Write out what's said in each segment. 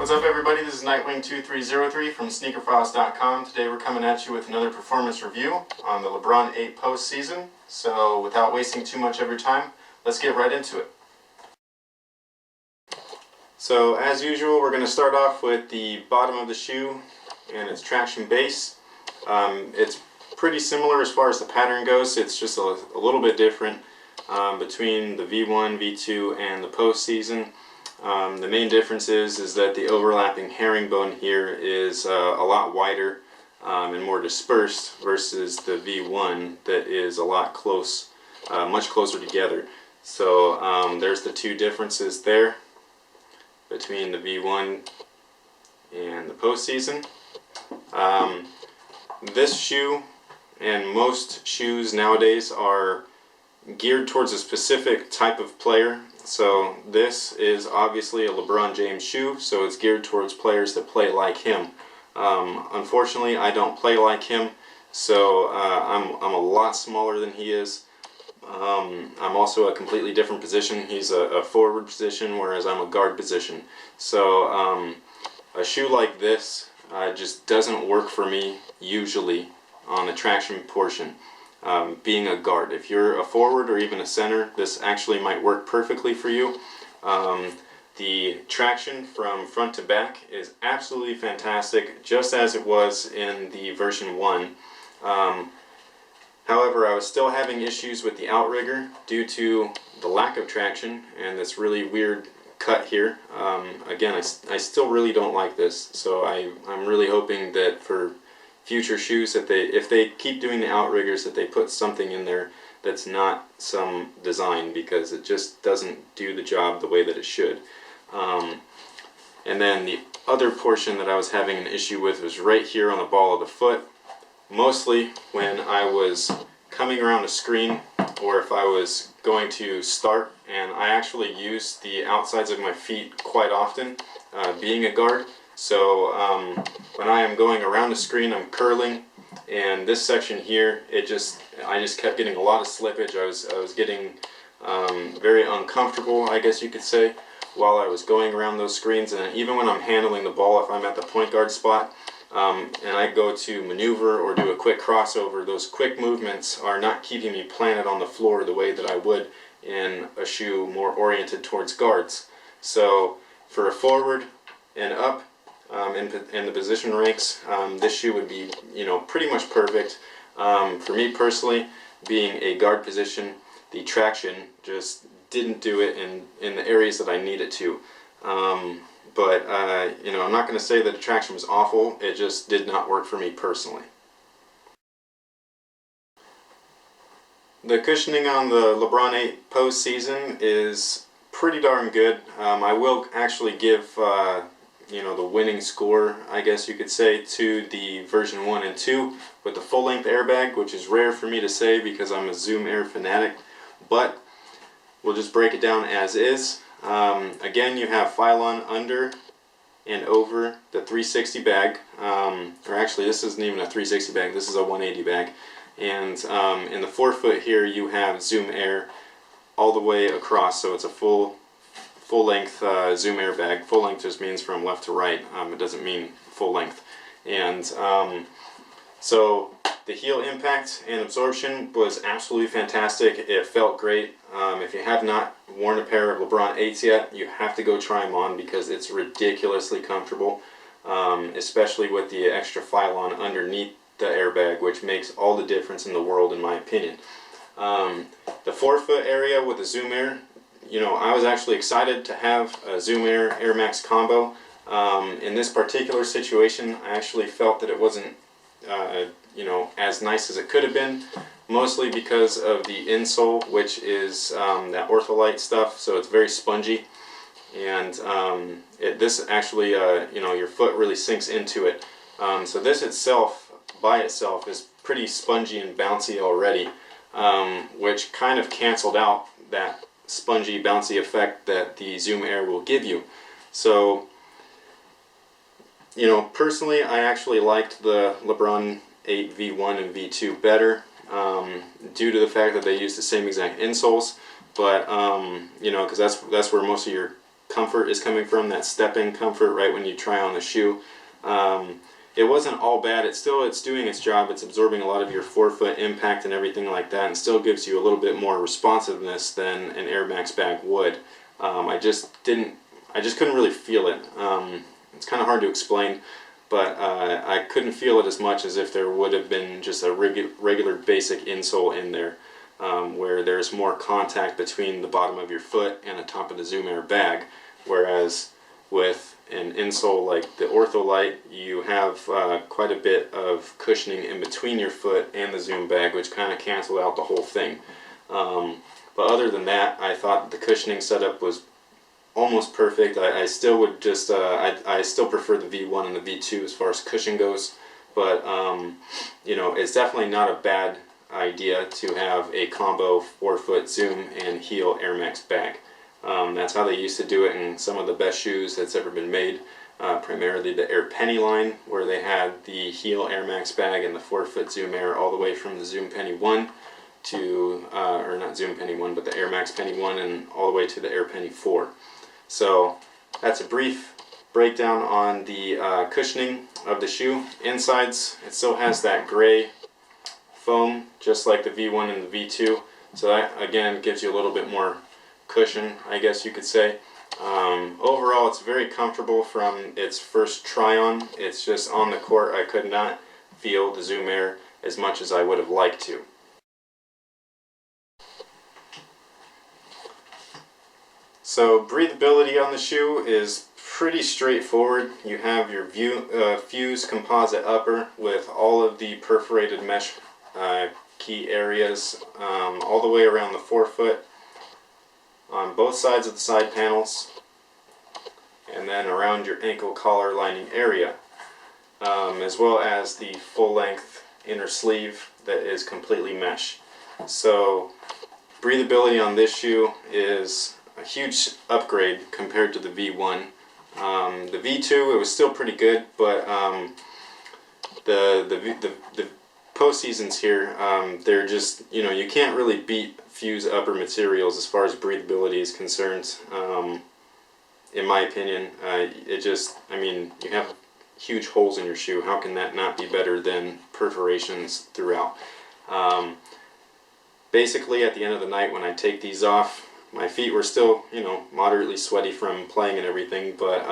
What's up everybody, this is Nightwing2303 from sneakerfiles.com. Today we're coming at you with another performance review on the LeBron 8 postseason. So without wasting too much of your time, let's get right into it. So as usual, we're going to start off with the bottom of the shoe and its traction base. It's pretty similar as far as the pattern goes. It's just a little bit different between the V1, V2, and the postseason. The main difference is that the overlapping herringbone here is a lot wider and more dispersed versus the V1 that is a lot much closer together. So there's the two differences there between the V1 and the postseason. This shoe and most shoes nowadays are geared towards a specific type of player. So this is obviously a LeBron James shoe, so it's geared towards players that play like him. Unfortunately, I don't play like him, so I'm a lot smaller than he is. I'm also a completely different position. He's a forward position, whereas I'm a guard position. So a shoe like this just doesn't work for me usually on the traction portion. Being a guard. If you're a forward or even a center, this actually might work perfectly for you. The traction from front to back is absolutely fantastic, just as it was in the version 1. However, I was still having issues with the outrigger due to the lack of traction and this really weird cut here. Again, I still really don't like this, so I'm really hoping that for future shoes that if they keep doing the outriggers, that they put something in there that's not some design, because it just doesn't do the job the way that it should. And then the other portion that I was having an issue with was right here on the ball of the foot, mostly when I was coming around a screen or if I was going to start, and I actually use the outsides of my feet quite often, being a guard. So when I am going around the screen, I'm curling, and this section here, I just kept getting a lot of slippage. I was getting very uncomfortable, I guess you could say, while I was going around those screens. And even when I'm handling the ball, if I'm at the point guard spot and I go to maneuver or do a quick crossover, those quick movements are not keeping me planted on the floor the way that I would in a shoe more oriented towards guards. So for a forward and up, in the position ranks, this shoe would be, pretty much perfect. For me personally, being a guard position, the traction just didn't do it in the areas that I need it to. But I'm not going to say that the traction was awful. It just did not work for me personally. The cushioning on the LeBron 8 postseason is pretty darn good. I will actually give the winning score, I guess you could say, to the version 1 and 2 with the full-length airbag, which is rare for me to say because I'm a Zoom Air fanatic, but we'll just break it down as is. Again, you have Phylon under and over the 360 bag, or actually this isn't even a 360 bag, this is a 180 bag, and in the forefoot here you have Zoom Air all the way across, so it's a full-length Zoom Air bag. Full length just means from left to right. It doesn't mean full length. And so the heel impact and absorption was absolutely fantastic. It felt great. If you have not worn a pair of LeBron 8s yet, you have to go try them on because it's ridiculously comfortable, especially with the extra Phylon underneath the airbag, which makes all the difference in the world in my opinion. The forefoot area with the Zoom Air, I was actually excited to have a Zoom Air Air Max combo. In this particular situation, I actually felt that it wasn't, as nice as it could have been, mostly because of the insole, which is that ortholite stuff, so it's very spongy, and this actually, your foot really sinks into it. So this itself, by itself, is pretty spongy and bouncy already, which kind of canceled out that spongy, bouncy effect that the Zoom Air will give you. So, personally, I actually liked the LeBron 8 V1 and V2 better, due to the fact that they use the same exact insoles, but, because that's where most of your discomfort is coming from, that stepping comfort right when you try on the shoe. It wasn't all bad. It's doing its job. It's absorbing a lot of your forefoot impact and everything like that, and still gives you a little bit more responsiveness than an Air Max bag would. I just couldn't really feel it. It's kind of hard to explain, but I couldn't feel it as much as if there would have been just a regular basic insole in there, where there's more contact between the bottom of your foot and the top of the Zoom Air bag, whereas with an insole like the Ortholite, you have quite a bit of cushioning in between your foot and the Zoom bag, which kind of canceled out the whole thing. But other than that, I thought the cushioning setup was almost perfect. I still would just, I still prefer the V1 and the V2 as far as cushion goes, but you know, it's definitely not a bad idea to have a combo forefoot Zoom and heel Air Max bag. That's how they used to do it in some of the best shoes that's ever been made, primarily the Air Penny line, where they had the heel Air Max bag and the forefoot Zoom Air all the way from the Zoom Penny 1 to, or not Zoom Penny 1, but the Air Max Penny 1 and all the way to the Air Penny 4. So that's a brief breakdown on the cushioning of the shoe. Insides, it still has that gray foam, just like the V1 and the V2. So that, again, gives you a little bit more cushion, I guess you could say. Overall, it's very comfortable from its first try-on. It's just on the court, I could not feel the Zoom Air as much as I would have liked to. So breathability on the shoe is pretty straightforward. You have your fuse composite upper with all of the perforated mesh key areas all the way around the forefoot, on both sides of the side panels, and then around your ankle collar lining area, as well as the full-length inner sleeve that is completely mesh. So breathability on this shoe is a huge upgrade compared to the V1. The V2, it was still pretty good, but the postseasons here, they're just, you know, you can't really beat Fuse upper materials as far as breathability is concerned. In my opinion, it just, I mean, you have huge holes in your shoe. How can that not be better than perforations throughout? Basically, at the end of the night when I take these off, my feet were still, you know, moderately sweaty from playing and everything, but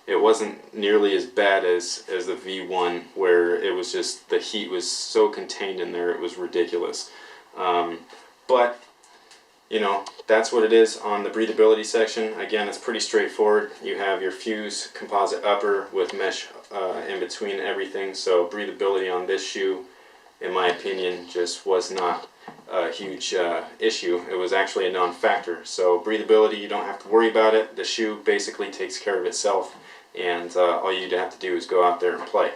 it wasn't nearly as bad as the V1, where it was just, the heat was so contained in there, it was ridiculous. But, you know, that's what it is on the breathability section. Again, it's pretty straightforward. You have your Fuse composite upper with mesh in between everything, so breathability on this shoe, in my opinion, just was not a huge issue. It was actually a non-factor. So breathability, you don't have to worry about it. The shoe basically takes care of itself, and all you have to do is go out there and play.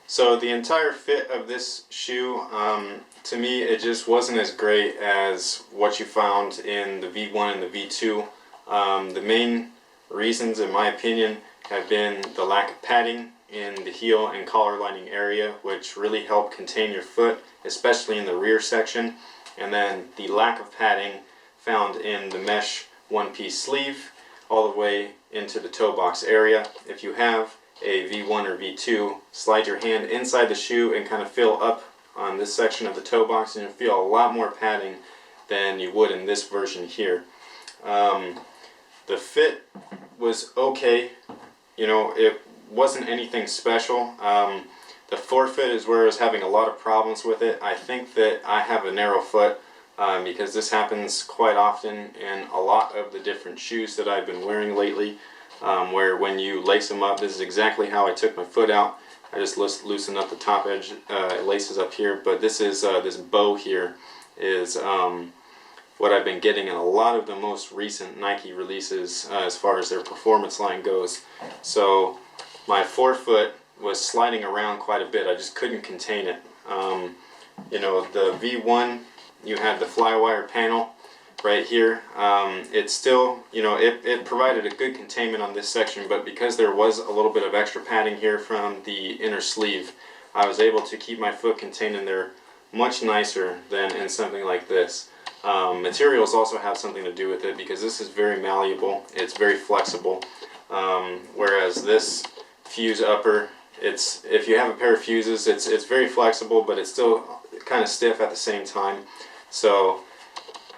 So the entire fit of this shoe, to me, it just wasn't as great as what you found in the V1 and the V2. The main reasons, in my opinion, have been the lack of padding in the heel and collar lining area, which really help contain your foot, especially in the rear section, and then the lack of padding found in the mesh one-piece sleeve all the way into the toe box area. If you have a V1 or V2, slide your hand inside the shoe and kind of feel up on this section of the toe box, and you'll feel a lot more padding than you would in this version here. The fit was okay, you know, it wasn't anything special. The forefoot is where I was having a lot of problems with it. I think that I have a narrow foot because this happens quite often in a lot of the different shoes that I've been wearing lately, where when you lace them up, this is exactly how I took my foot out. I just loosen up the top edge, it laces up here, but this is this bow here is what I've been getting in a lot of the most recent Nike releases as far as their performance line goes. So my forefoot was sliding around quite a bit. I just couldn't contain it. You know, the V1, you had the flywire panel right here. It's still, you know, it provided a good containment on this section, but because there was a little bit of extra padding here from the inner sleeve, I was able to keep my foot contained in there much nicer than in something like this. Materials also have something to do with it, because this is very malleable, it's very flexible, whereas this fuse upper, if you have a pair of fuses, it's very flexible, but it's still kind of stiff at the same time. So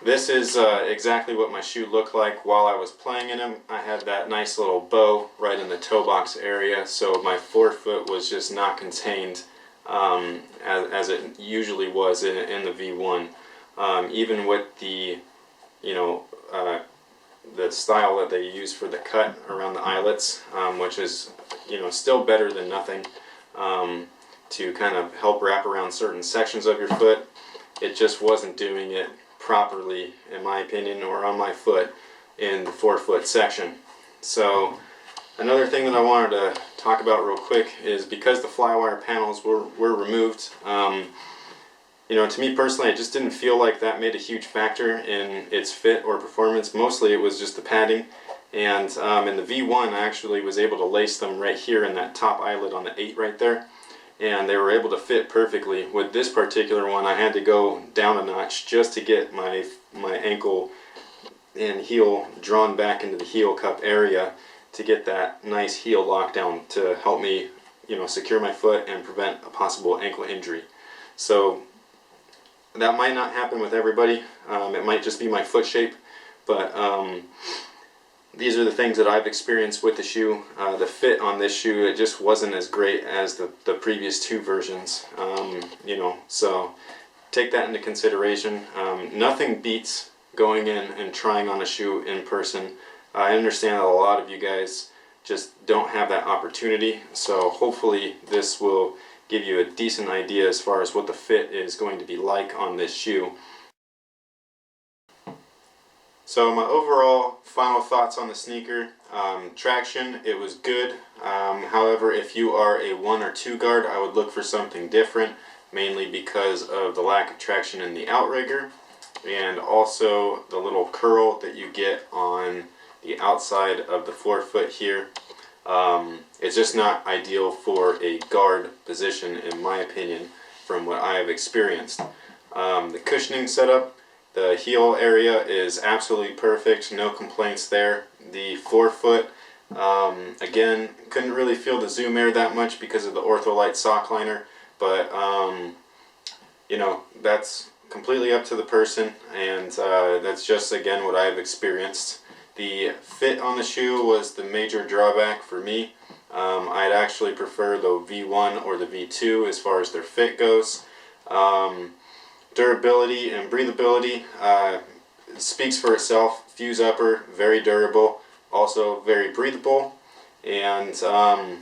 this is exactly what my shoe looked like while I was playing in them. I had that nice little bow right in the toe box area, so my forefoot was just not contained as it usually was in the V1. Even with the, the style that they use for the cut around the eyelets, which is, still better than nothing, to kind of help wrap around certain sections of your foot. It just wasn't doing it properly, in my opinion, or on my foot in the forefoot section. So another thing that I wanted to talk about real quick is, because the flywire panels were removed, to me personally, I just didn't feel like that made a huge factor in its fit or performance. Mostly it was just the padding. And in the V1, I actually was able to lace them right here in that top eyelid on the 8 right there. And they were able to fit perfectly. With this particular one, I had to go down a notch just to get my ankle and heel drawn back into the heel cup area to get that nice heel lockdown to help me, secure my foot and prevent a possible ankle injury. So that might not happen with everybody. It might just be my foot shape, but these are the things that I've experienced with the shoe. The fit on this shoe, it just wasn't as great as the previous 2 versions. So take that into consideration. Nothing beats going in and trying on a shoe in person. I understand that a lot of you guys just don't have that opportunity, so hopefully this will give you a decent idea as far as what the fit is going to be like on this shoe. So my overall final thoughts on the sneaker: traction, it was good. However, if you are a 1 or 2 guard, I would look for something different, mainly because of the lack of traction in the outrigger, and also the little curl that you get on the outside of the forefoot here. It's just not ideal for a guard position, in my opinion, from what I have experienced. The cushioning setup, the heel area is absolutely perfect, no complaints there. The forefoot, again, couldn't really feel the Zoom Air that much because of the Ortholite sock liner, but that's completely up to the person, and that's just, again, what I've experienced. The fit on the shoe was the major drawback for me. I'd actually prefer the V1 or the V2 as far as their fit goes. Durability and breathability speaks for itself. Fuse upper, very durable, also very breathable, and other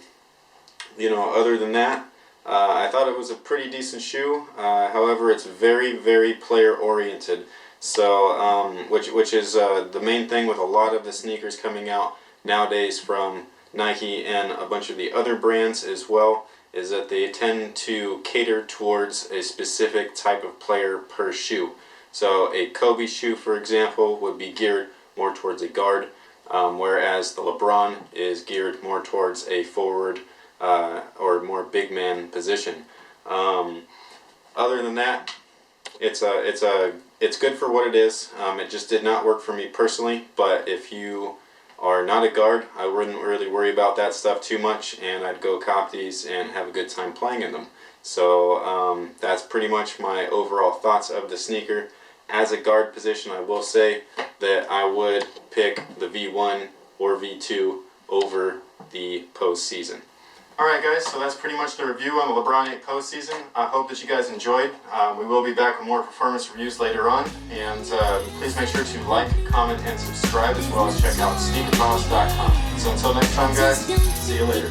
than that, I thought it was a pretty decent shoe. However, it's very, very player oriented. So, which is the main thing with a lot of the sneakers coming out nowadays from Nike and a bunch of the other brands as well, is that they tend to cater towards a specific type of player per shoe. So a Kobe shoe, for example, would be geared more towards a guard, whereas the LeBron is geared more towards a forward or more big man position. Other than that, it's good for what it is. It just did not work for me personally, but if you are not a guard, I wouldn't really worry about that stuff too much, and I'd go cop these and have a good time playing in them. So that's pretty much my overall thoughts of the sneaker. As a guard position, I will say that I would pick the V1 or V2 over the postseason. Alright guys, so that's pretty much the review on the LeBron 8 postseason. I hope that you guys enjoyed. We will be back with more performance reviews later on. And please make sure to like, comment, and subscribe, as well as check out sneakerpalace.com. So until next time guys, see you later.